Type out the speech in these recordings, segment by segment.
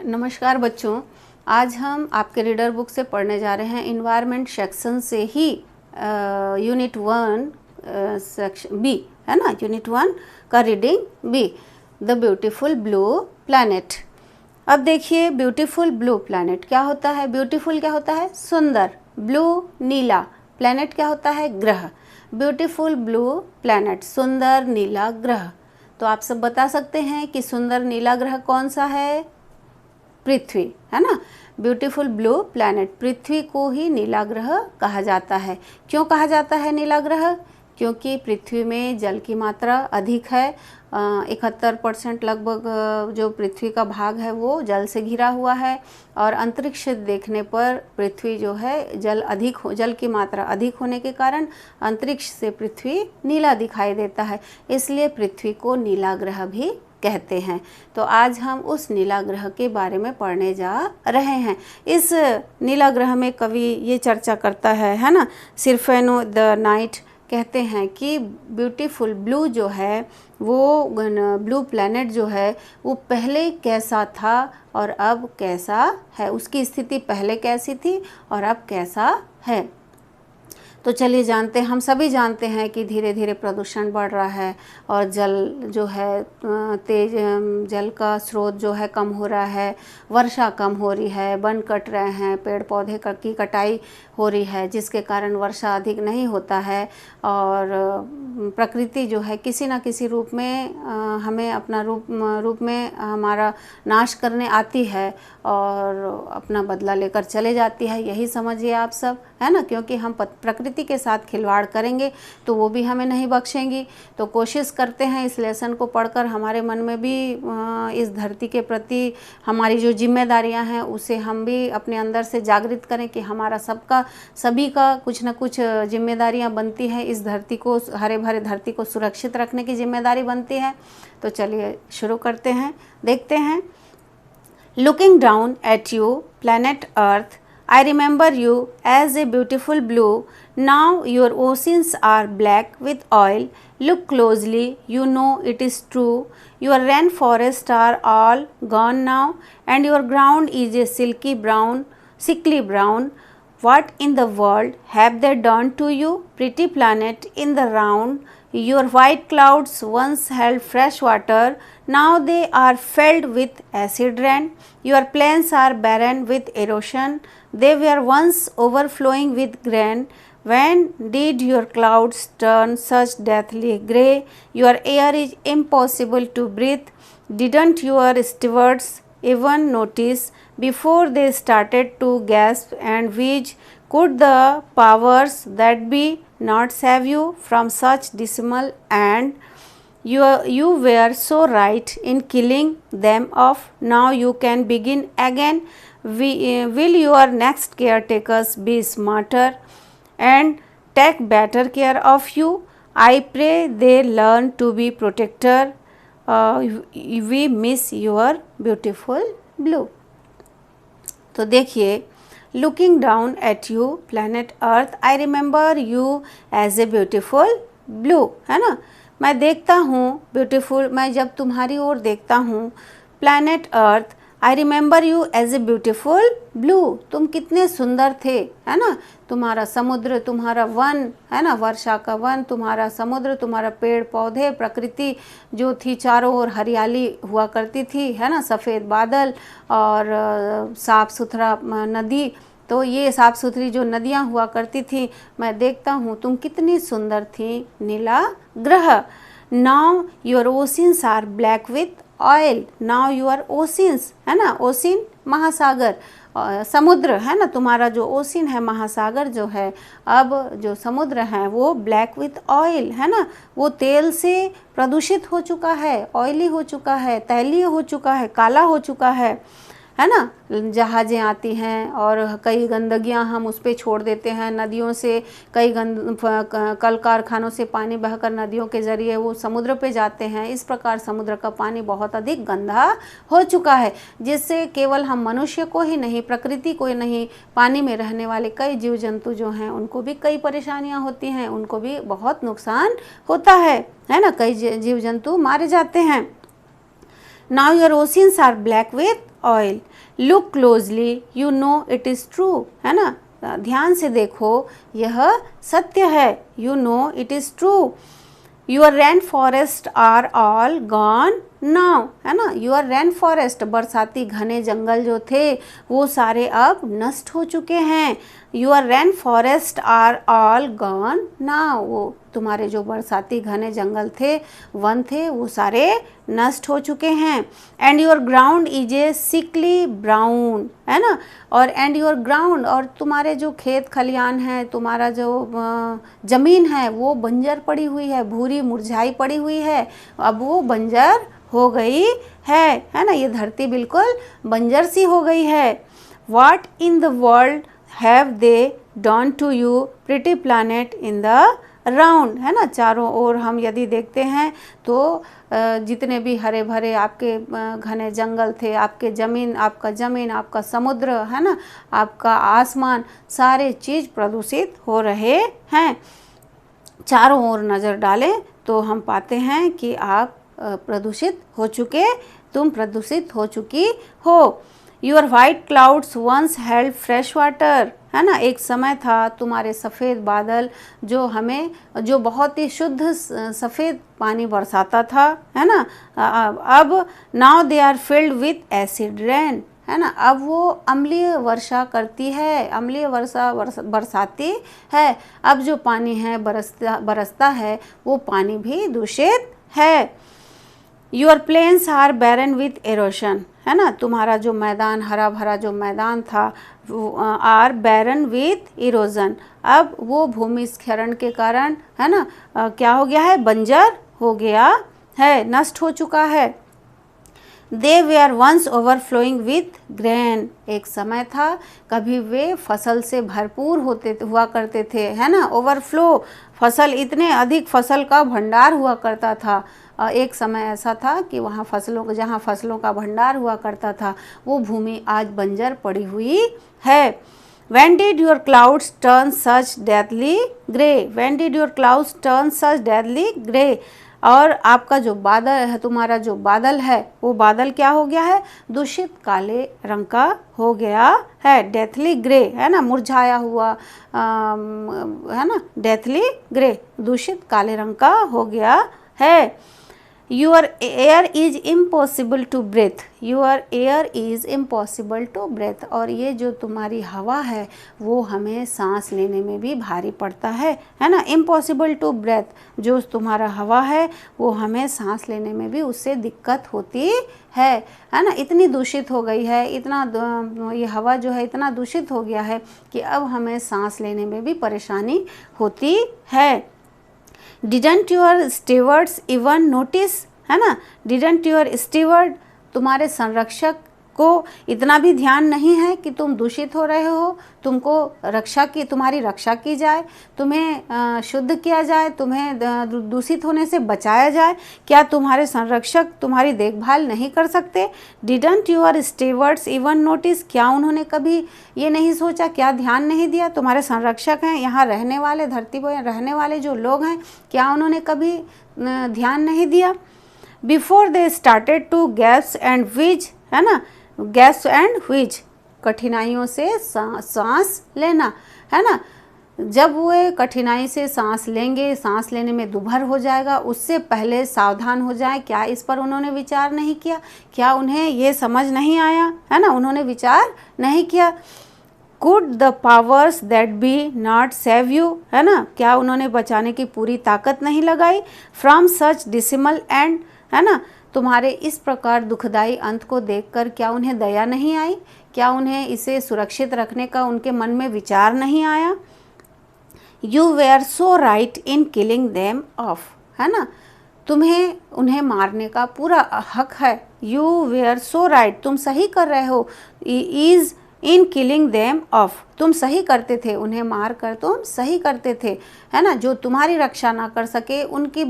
नमस्कार बच्चों, आज हम आपके रीडर बुक से पढ़ने जा रहे हैं इन्वायरमेंट सेक्शन से ही यूनिट 1 सेक्शन बी, है ना। यूनिट 1 का reading b, the beautiful blue planet. अब देखिए, ब्यूटीफुल ब्लू प्लैनेट क्या होता है। ब्यूटीफुल क्या होता है? सुंदर। ब्लू नीला, प्लैनेट क्या होता है? ग्रह। ब्यूटीफुल ब्लू प्लैनेट, सुंदर नीला ग्रह। तो आप सब बता सकते हैं कि सुंदर नीला ग्रह कौन सा है? पृथ्वी, है ना। ब्यूटीफुल ब्लू प्लैनेट, पृथ्वी को ही नीला ग्रह कहा जाता है। क्यों कहा जाता है नीला ग्रह? क्योंकि पृथ्वी में जल की मात्रा अधिक है। 71% लगभग जो पृथ्वी का भाग है वो जल से घिरा हुआ है, और अंतरिक्ष से देखने पर पृथ्वी जो है जल की मात्रा अधिक होने के कारण अंतरिक्ष से पृथ्वी नीला दिखाई देता है, इसलिए पृथ्वी को नीला ग्रह भी कहते हैं। तो आज हम उस नीला ग्रह के बारे में पढ़ने जा रहे हैं। इस नीला ग्रह में कवि ये चर्चा करता है ना। सिरफेनो द नाइट कहते हैं कि ब्यूटीफुल ब्लू जो है वो ब्लू प्लैनेट जो है वो पहले कैसा था और अब कैसा है, उसकी स्थिति पहले कैसी थी और अब कैसा है। तो चलिए जानते हैं, हम सभी जानते हैं कि धीरे धीरे प्रदूषण बढ़ रहा है और जल जो है जल का स्रोत जो है कम हो रहा है, वर्षा कम हो रही है, वन कट रहे हैं, पेड़ पौधे की कटाई हो रही है, जिसके कारण वर्षा अधिक नहीं होता है, और प्रकृति जो है किसी न किसी रूप में हमें अपना रूप में हमारा नाश करने आती है और अपना बदला लेकर चले जाती है। यही समझिए आप सब, है ना। क्योंकि हम प्रकृति के साथ खिलवाड़ करेंगे तो वो भी हमें नहीं बख्शेंगी। तो कोशिश करते हैं इस लेसन को पढ़कर हमारे मन में भी इस धरती के प्रति हमारी जो जिम्मेदारियां हैं उसे हम भी अपने अंदर से जागृत करें कि हमारा सभी का कुछ न कुछ जिम्मेदारियां बनती है। इस धरती को, हरे भरे धरती को सुरक्षित रखने की जिम्मेदारी बनती है। तो चलिए शुरू करते हैं, देखते हैं। Looking down at you, planet Earth, I remember you as a beautiful blue. Now your oceans are black with oil. Look closely, you know it is true. Your rainforests are all gone now, and your ground is a sickly brown. What in the world have they done to you, pretty planet in the round? Your white clouds once held fresh water, now they are filled with acid rain. Your plains are barren with erosion, they were once overflowing with grain. When did your clouds turn such deathly grey? Your air is impossible to breathe. Didn't your stewards even notice before they started to gasp and wheeze? Could the powers that be not save you from such dismal end? You were so right in killing them off. Now you can begin again. Will your next caretakers be smarter and take better care of you? I pray they learn to be protector. We miss your beautiful blue. तो देखिए, looking down at you planet earth, I remember you as a beautiful blue, है ना। मैं देखता हूँ beautiful, मैं जब तुम्हारी ओर देखता हूँ planet earth, I remember you as a beautiful blue, तुम कितने सुंदर थे, है ना। तुम्हारा समुद्र, तुम्हारा वन, है ना, वर्षा का वन, तुम्हारा समुद्र, तुम्हारा पेड़ पौधे, प्रकृति जो थी चारों ओर हरियाली हुआ करती थी, है ना, सफ़ेद बादल और साफ़ सुथरा नदी। तो ये साफ़ सुथरी जो नदियाँ हुआ करती थी, मैं देखता हूँ तुम कितनी सुंदर थी, नीला ग्रह। Now your oceans are black with oil, now your oceans, है ना, ओशियन महासागर, समुद्र, है ना, तुम्हारा जो ओशियन है, महासागर जो है, अब जो समुद्र है वो ब्लैक विथ ऑयल, है ना, वो तेल से प्रदूषित हो चुका है, ऑयली हो चुका है, तैलीय हो चुका है, काला हो चुका है ना। जहाज़ें आती हैं और कई गंदगियां हम उस पर छोड़ देते हैं, नदियों से कई कल कारखानों से पानी बहकर नदियों के ज़रिए वो समुद्र पे जाते हैं। इस प्रकार समुद्र का पानी बहुत अधिक गंदा हो चुका है, जिससे केवल हम मनुष्य को ही नहीं, प्रकृति को ही नहीं, पानी में रहने वाले कई जीव जंतु जो हैं उनको भी कई परेशानियाँ होती हैं, उनको भी बहुत नुकसान होता है ना, कई जीव जंतु मारे जाते हैं। Now your oceans are black with oil, look closely you know it is true, है ना, ध्यान से देखो यह सत्य है, you know it is true. Your rain forest are all gone now, है ना, योर रेन फॉरेस्ट, बरसाती घने जंगल जो थे वो सारे अब नष्ट हो चुके हैं। Your rain forest are all gone now, वो तुम्हारे जो बरसाती घने जंगल थे, वन थे, वो सारे नष्ट हो चुके हैं। And your ground is a sickly brown, है ना, और एंड योर ग्राउंड, और तुम्हारे जो खेत खलियान है, तुम्हारा जो ज़मीन है वो बंजर पड़ी हुई है, भूरी मुरझाई पड़ी हुई है, अब वो बंजर हो गई है ना, ये धरती बिल्कुल बंजर सी हो गई है। What in the world have they done to you, pretty planet in the round, है ना, चारों ओर हम यदि देखते हैं तो जितने भी हरे भरे आपके घने जंगल थे, आपके ज़मीन, आपका ज़मीन, आपका समुद्र, है ना, आपका आसमान, सारे चीज़ प्रदूषित हो रहे हैं। चारों ओर नज़र डालें तो हम पाते हैं कि आप प्रदूषित हो चुके, तुम प्रदूषित हो चुकी हो। Your white clouds once held fresh water, है ना, एक समय था तुम्हारे सफ़ेद बादल जो हमें, जो बहुत ही शुद्ध सफ़ेद पानी बरसाता था, है ना, अब now they are filled with acid rain, है ना, अब वो अम्लीय वर्षा करती है, अम्लीय वर्षा बरसाती है, अब जो पानी है बरसता है वो पानी भी दूषित है। Your plains are barren with erosion, है ना, तुम्हारा जो मैदान, हरा भरा जो मैदान था, आर बैरन विथ इरोजन, अब वो भूमिस्खलन के कारण, है ना, क्या हो गया है, बंजर हो गया है, नष्ट हो चुका है। They were once overflowing with grain, एक समय था कभी वे फसल से भरपूर हुआ करते थे, है ना, ओवरफ्लो, फसल, इतने अधिक फसल का भंडार हुआ करता था। एक समय ऐसा था कि वहाँ जहाँ फसलों का भंडार हुआ करता था वो भूमि आज बंजर पड़ी हुई है। When did your clouds turn such deathly grey? When did your clouds turn such deathly grey? और आपका जो बादल है, तुम्हारा जो बादल है, वो बादल क्या हो गया है, दूषित काले रंग का हो गया है, डेथली ग्रे, है ना, मुरझाया हुआ, है ना, डेथली ग्रे, दूषित काले रंग का हो गया है। Your air is impossible to breathe, your air is impossible to breathe, और ये जो तुम्हारी हवा है वो हमें सांस लेने में भी भारी पड़ता है ना, impossible to breathe, जो तुम्हारा हवा है वो हमें सांस लेने में भी उससे दिक्कत होती है ना, इतनी दूषित हो गई है, इतना ये हवा जो है इतना दूषित हो गया है कि अब हमें सांस लेने में भी परेशानी होती है। Didn't your stewards even notice, है ना, डिडंट योर स्टीवर्ड, तुम्हारे संरक्षक को इतना भी ध्यान नहीं है कि तुम दूषित हो रहे हो, तुमको तुम्हारी रक्षा की जाए, तुम्हें शुद्ध किया जाए, तुम्हें दूषित होने से बचाया जाए, क्या तुम्हारे संरक्षक तुम्हारी देखभाल नहीं कर सकते? Didn't your stewards even notice, क्या उन्होंने कभी ये नहीं सोचा, क्या ध्यान नहीं दिया? तुम्हारे संरक्षक हैं, यहाँ रहने वाले, धरती पर रहने वाले जो लोग हैं, क्या उन्होंने कभी ध्यान नहीं दिया? Before they started to gasps and wheeze, है ना, गैस एंड व्हीज, कठिनाइयों से सांस लेना, है ना, जब वे कठिनाई से सांस लेंगे, सांस लेने में दुभर हो जाएगा, उससे पहले सावधान हो जाए, क्या इस पर उन्होंने विचार नहीं किया? क्या उन्हें ये समझ नहीं आया, है ना, उन्होंने विचार नहीं किया? Could the powers that be not save you, है ना, क्या उन्होंने बचाने की पूरी ताकत नहीं लगाई? फ्रॉम सच डिसिमल एंड, है ना, तुम्हारे इस प्रकार दुखदाई अंत को देखकर क्या उन्हें दया नहीं आई? क्या उन्हें इसे सुरक्षित रखने का उनके मन में विचार नहीं आया? You were so right in killing them off, है ना, तुम्हें उन्हें मारने का पूरा हक है। यू वेयर सो राइट, तुम सही कर रहे हो, is in killing them of, तुम सही करते थे, उन्हें मार कर तुम सही करते थे, है ना। जो तुम्हारी रक्षा ना कर सके उनके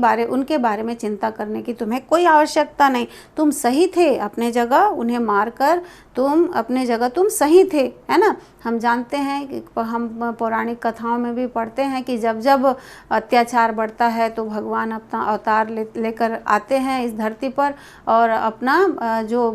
बारे में चिंता करने की तुम्हें कोई आवश्यकता नहीं। तुम सही थे अपने जगह, उन्हें मार कर तुम अपने जगह तुम सही थे, है ना। हम जानते हैं कि हम पौराणिक कथाओं में भी पढ़ते हैं कि जब जब अत्याचार बढ़ता है तो भगवान अपना अवतार लेकर आते हैं इस धरती पर और अपना जो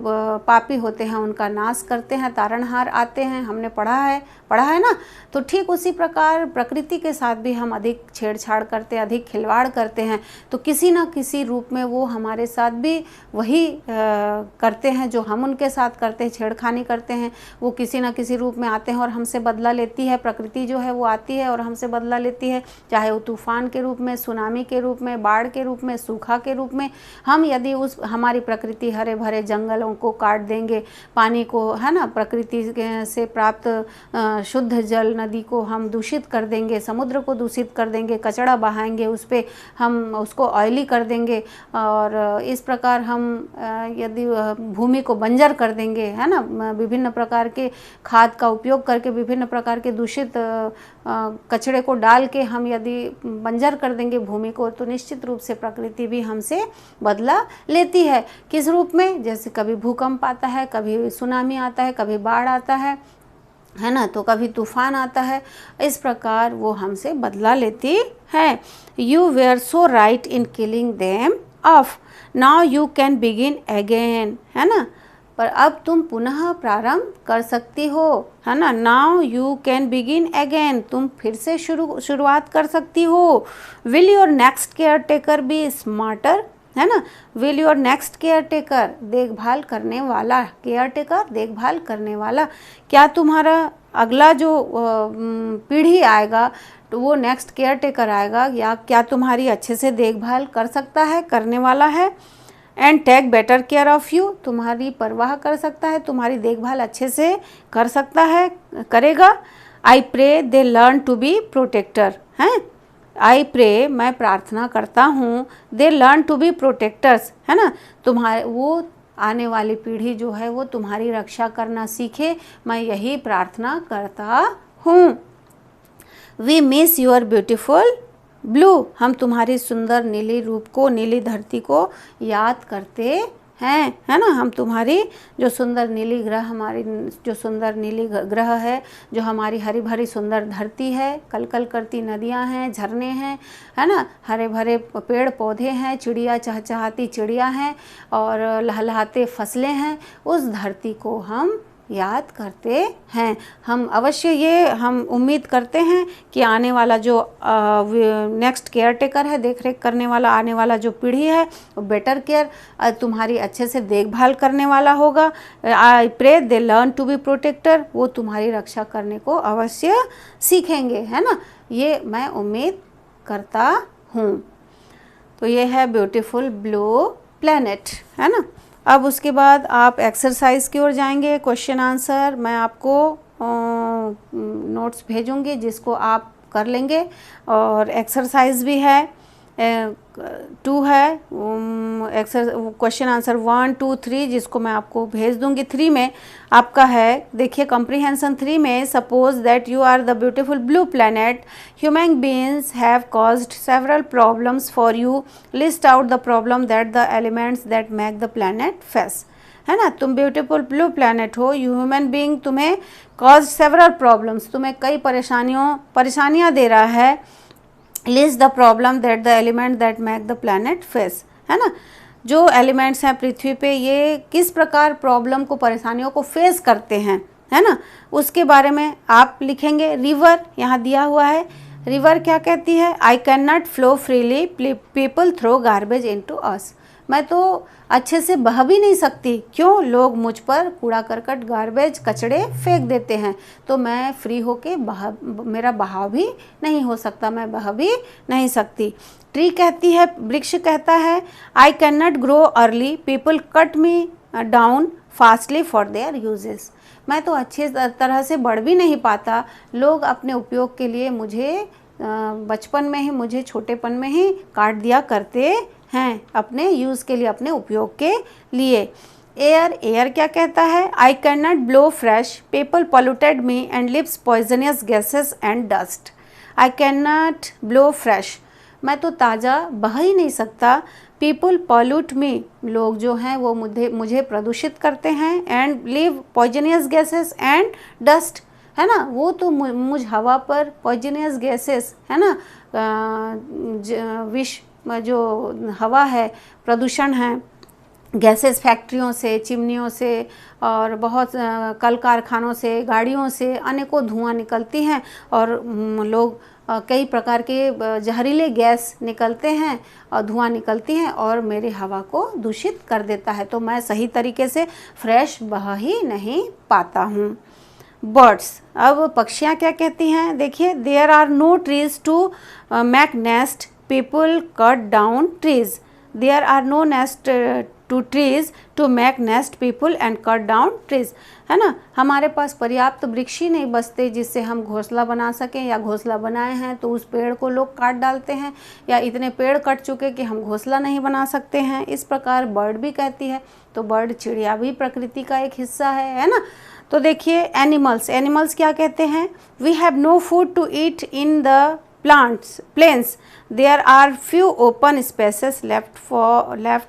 पापी होते हैं उनका नाश करते हैं, तारणहार आते हैं। हमने पढ़ा है ना। तो ठीक उसी प्रकार प्रकृति के साथ भी हम अधिक छेड़छाड़ करते हैं, अधिक खिलवाड़ करते हैं, तो किसी न किसी रूप में वो हमारे साथ भी वही करते हैं जो हम उनके साथ करते हैं, छेड़खानी करते हैं। वो किसी न किसी रूप में आते हैं और हमसे बदला लेती है। प्रकृति जो है वो आती है और हमसे बदला लेती है, चाहे वो तूफान के रूप में, सुनामी के रूप में, बाढ़ के रूप में, सूखा के रूप में। हम यदि हमारी प्रकृति हरे भरे जंगलों को काट देंगे, पानी को, है ना, प्रकृति से प्राप्त शुद्ध जल, नदी को हम दूषित कर देंगे, समुद्र को दूषित कर देंगे, कचरा बहाएंगे उस पर, हम उसको ऑयली कर देंगे और इस प्रकार हम यदि भूमि को बंजर कर देंगे, है ना, विभिन्न प्रकार के खाद का उपयोग करके, विभिन्न प्रकार के दूषित कचरे को डाल के हम यदि बंजर कर देंगे भूमि को, तो निश्चित रूप से प्रकृति भी हमसे बदला लेती है। किस रूप में? जैसे कभी भूकंप आता है, कभी सुनामी आता है, कभी बाढ़ आता है ना, तो कभी तूफान आता है। इस प्रकार वो हमसे बदला लेती है। You were so right in killing them off, now you can begin again, है ना। पर अब तुम पुनः प्रारंभ कर सकती हो, है ना। Now you can begin again, तुम फिर से शुरुआत कर सकती हो। Will your next care taker be smarter, है ना। Will your next care taker, देखभाल करने वाला, केयर टेकर देखभाल करने वाला, क्या तुम्हारा अगला जो पीढ़ी आएगा तो वो नेक्स्ट केयर टेकर आएगा या क्या तुम्हारी अच्छे से देखभाल कर सकता है, करने वाला है। And take better care of you, तुम्हारी परवाह कर सकता है, तुम्हारी देखभाल अच्छे से कर सकता है, करेगा। I pray they learn to be protector, हैं। आई प्रे, मैं प्रार्थना करता हूँ, they learn to be protectors, है ना। तुम्हारे वो आने वाली पीढ़ी जो है वो तुम्हारी रक्षा करना सीखे, मैं यही प्रार्थना करता हूँ। We miss your beautiful blue, हम तुम्हारी सुंदर नीली रूप को, नीली धरती को याद करते हैं, है ना। हम तुम्हारी जो सुंदर नीली ग्रह, हमारी जो सुंदर नीली ग्रह है, जो हमारी हरी भरी सुंदर धरती है, कलकल करती नदियां हैं, झरने हैं, है ना, हरे भरे पेड़ पौधे हैं, चिड़िया चहचहाती चिड़िया हैं और लहलहाते फसलें हैं, उस धरती को हम याद करते हैं। हम अवश्य ये हम उम्मीद करते हैं कि आने वाला जो नेक्स्ट केयर टेकर है, देख रेख करने वाला, आने वाला जो पीढ़ी है वो बेटर केयर, तुम्हारी अच्छे से देखभाल करने वाला होगा। I pray they learn to be protector, वो तुम्हारी रक्षा करने को अवश्य सीखेंगे, है ना। ये मैं उम्मीद करता हूँ। तो ये है ब्यूटीफुल ब्लू प्लैनेट, है ना। अब उसके बाद आप एक्सरसाइज की ओर जाएंगे, क्वेश्चन आंसर मैं आपको नोट्स भेजूंगी जिसको आप कर लेंगे और एक्सरसाइज भी है 2 है, क्वेश्चन आंसर 1, 2, 3 जिसको मैं आपको भेज दूंगी। 3 में आपका है, देखिए कॉम्प्रिहेंशन 3 में, suppose that you are the beautiful blue planet, human beings have caused several problems for you, list out the problem that the elements that make the planet face, है ना। तुम ब्यूटीफुल ब्लू प्लैनेट हो, human being तुम्हें cause several problems, तुम्हें कई परेशानियाँ दे रहा है। List the problem that the element that make the planet face, है ना। जो एलिमेंट्स हैं पृथ्वी पे ये किस प्रकार प्रॉब्लम को, परेशानियों को फेस करते हैं, है ना, उसके बारे में आप लिखेंगे। रिवर यहाँ दिया हुआ है, रिवर क्या कहती है? I can not flow freely, people throw garbage into us, मैं तो अच्छे से बह भी नहीं सकती, क्यों? लोग मुझ पर कूड़ा करकट, गार्बेज, कचड़े फेंक देते हैं, तो मैं फ्री होके मेरा बहाव भी नहीं हो सकता, मैं बह भी नहीं सकती। ट्री कहती है, वृक्ष कहता है, I can not grow early, people cut me down fastly for their uses, मैं तो अच्छी तरह से बढ़ भी नहीं पाता, लोग अपने उपयोग के लिए मुझे बचपन में ही, मुझे छोटेपन में ही काट दिया करते हैं, अपने यूज़ के लिए, अपने उपयोग के लिए। एयर क्या कहता है, I can not blow fresh, people polluted me and lives poisonous gases and dust. I can not blow fresh, मैं तो ताज़ा बह ही नहीं सकता, पीपल पॉल्यूट मी, लोग जो हैं वो मुझे प्रदूषित करते हैं, and live poisonous gases and dust, है ना, वो तो मुझ हवा पर पॉइजनियस गैसेस, है ना, विष जो हवा है, प्रदूषण है, गैसेस फैक्ट्रियों से, चिमनियों से और बहुत कल कारखानों से, गाड़ियों से अनेकों धुआं निकलती हैं और लोग कई प्रकार के जहरीले गैस निकलते हैं और धुआं निकलती हैं और मेरी हवा को दूषित कर देता है, तो मैं सही तरीके से फ्रेश बह ही नहीं पाता हूँ। बर्ड्स, अब पक्षियाँ क्या कहती हैं, देखिए, there are no trees to make nest, people cut down trees, there are no nest to trees to make nest, people and cut down trees, है ना, हमारे पास पर्याप्त वृक्ष ही नहीं बचते जिससे हम घोंसला बना सकें, या घोंसला बनाए हैं तो उस पेड़ को लोग काट डालते हैं, या इतने पेड़ कट चुके कि हम घोंसला नहीं बना सकते हैं। इस प्रकार बर्ड भी कहती है, तो बर्ड, चिड़िया भी प्रकृति का एक हिस्सा है ना। तो देखिए एनिमल्स क्या कहते हैं, we have no food to eat in the plains, there are few open spaces left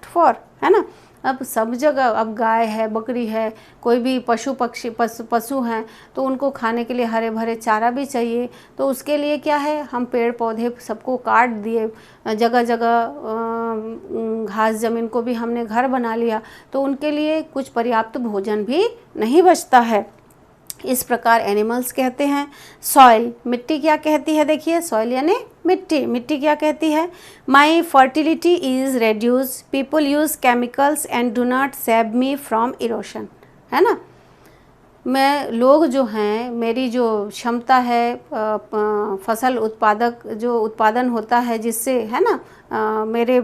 for, है ना, अब सब जगह, अब गाय है, बकरी है, कोई भी पशु हैं, तो उनको खाने के लिए हरे भरे चारा भी चाहिए, तो उसके लिए क्या है, हम पेड़ पौधे सबको काट दिए, जगह जगह घास जमीन को भी हमने घर बना लिया, तो उनके लिए कुछ पर्याप्त भोजन भी नहीं बचता है। इस प्रकार एनिमल्स कहते हैं। सॉइल, मिट्टी क्या कहती है, देखिए, सॉइल यानी मिट्टी क्या कहती है, my fertility is reduce, people use chemicals and do not save me from erosion, है ना, लोग जो हैं, मेरी जो क्षमता है, फसल उत्पादन होता है जिससे, है ना, मेरे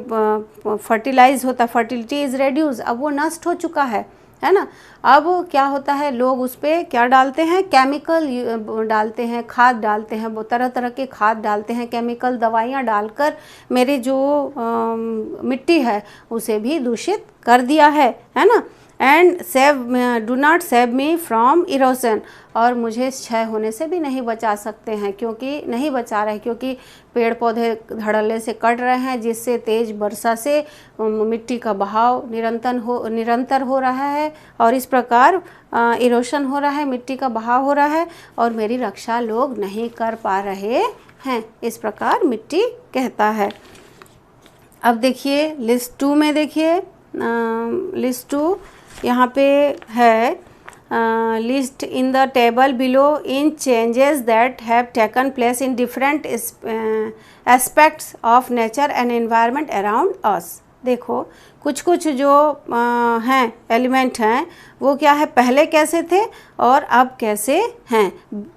फर्टिलाइज होता, फर्टिलिटी इज़ रेड्यूस, अब वो नष्ट हो चुका है ना। अब क्या होता है, लोग उस पर क्या डालते हैं, केमिकल डालते हैं, खाद डालते हैं, वो तरह तरह के खाद डालते हैं, केमिकल दवाइयाँ डालकर मेरी जो मिट्टी है उसे भी दूषित कर दिया है ना। And do not save me from erosion, और मुझे क्षय होने से भी नहीं बचा सकते हैं, क्योंकि पेड़ पौधे धड़ल्ले से कट रहे हैं, जिससे तेज वर्षा से मिट्टी का बहाव निरंतर हो रहा है, और इस प्रकार इरोशन हो रहा है, मिट्टी का बहाव हो रहा है, और मेरी रक्षा लोग नहीं कर पा रहे हैं। इस प्रकार मिट्टी कहता है। अब देखिए लिस्ट 2 में, देखिए लिस्ट 2 यहाँ पे है, list in the table below in changes that have taken place in different aspects of nature and environment around us. देखो कुछ जो हैं एलिमेंट हैं वो क्या है, पहले कैसे थे और अब कैसे हैं।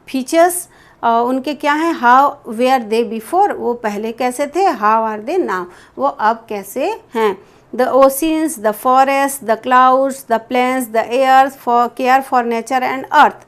फीचर्स उनके क्या हैं, हाउ वेयर दे बिफोर, वो पहले कैसे थे, हाउ आर दे नाउ, वो अब कैसे हैं। The oceans, the forests, the clouds, the plains, the air care for nature and earth.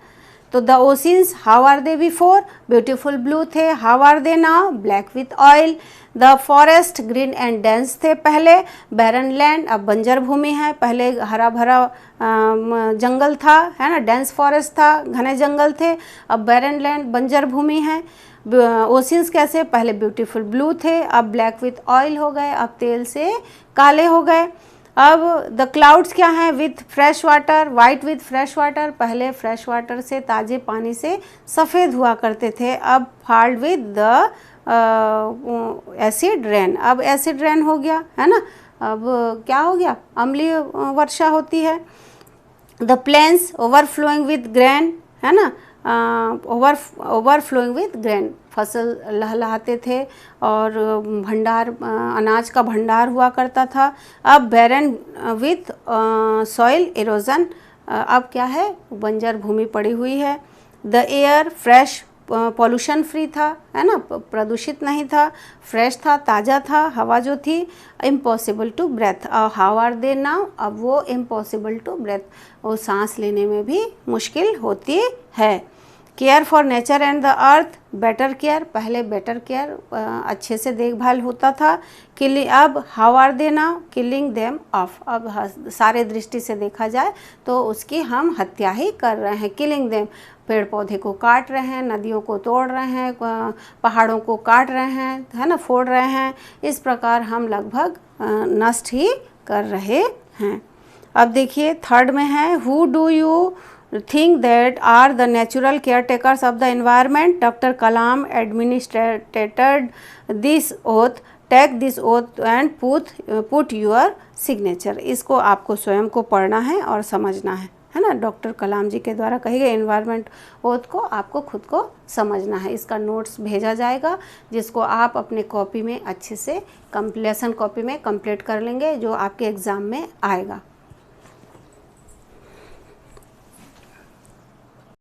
तो the oceans, how are they before? Beautiful blue थे. How are they now? Black with oil. The forest, green and dense थे पहले. Barren land, अब बंजर भूमि है, पहले हरा भरा जंगल था, है ना, dense forest था, घने जंगल थे, अब barren land, बंजर भूमि है। ओशियंस कैसे, पहले ब्यूटीफुल ब्लू थे, अब ब्लैक विथ ऑयल हो गए, अब तेल से काले हो गए। अब द क्लाउड्स क्या हैं, with fresh water, white with fresh water, पहले फ्रेश वाटर से, ताज़े पानी से सफ़ेद हुआ करते थे, अब फाल्ड विथ द एसिड रेन, अब एसिड रेन हो गया, है ना, अब क्या हो गया, अम्लीय वर्षा होती है। The plains overflowing with grain, है ना, ओवरफ्लोइंग विथ ग्रेन, फसल लहलहाते थे और भंडार, अनाज का भंडार हुआ करता था। अब बैरन विथ सॉइल इरोजन, अब क्या है, बंजर भूमि पड़ी हुई है। The air fresh, pollution free था, है ना, प्रदूषित नहीं था, फ्रेश था, ताज़ा था, हवा जो थी। Impossible to breathe, how are they now, अब वो इम्पॉसिबल टू ब्रेथ, वो सांस लेने में भी मुश्किल होती है। Care for nature and the earth, better care, पहले बेटर केयर अच्छे से देखभाल होता था। किलिंग, अब how are they now, killing them off, अब सारे दृष्टि से देखा जाए तो उसकी हम हत्या ही कर रहे हैं। किलिंग देम, पेड़ पौधे को काट रहे हैं, नदियों को तोड़ रहे हैं, पहाड़ों को काट रहे हैं, है ना, फोड़ रहे हैं। इस प्रकार हम लगभग नष्ट ही कर रहे हैं। अब देखिए थर्ड में है, who do you think that are the natural caretakers of the environment? Dr. Kalam administered this oath, take this oath and put your signature। इसको आपको स्वयं को पढ़ना है और समझना है ना। डॉक्टर कलाम जी के द्वारा कही गई एनवायरनमेंट ओथ को आपको खुद को समझना है। इसका नोट्स भेजा जाएगा जिसको आप अपने कॉपी में अच्छे से लेसन कॉपी में कंप्लीट कर लेंगे, जो आपके एग्ज़ाम में आएगा।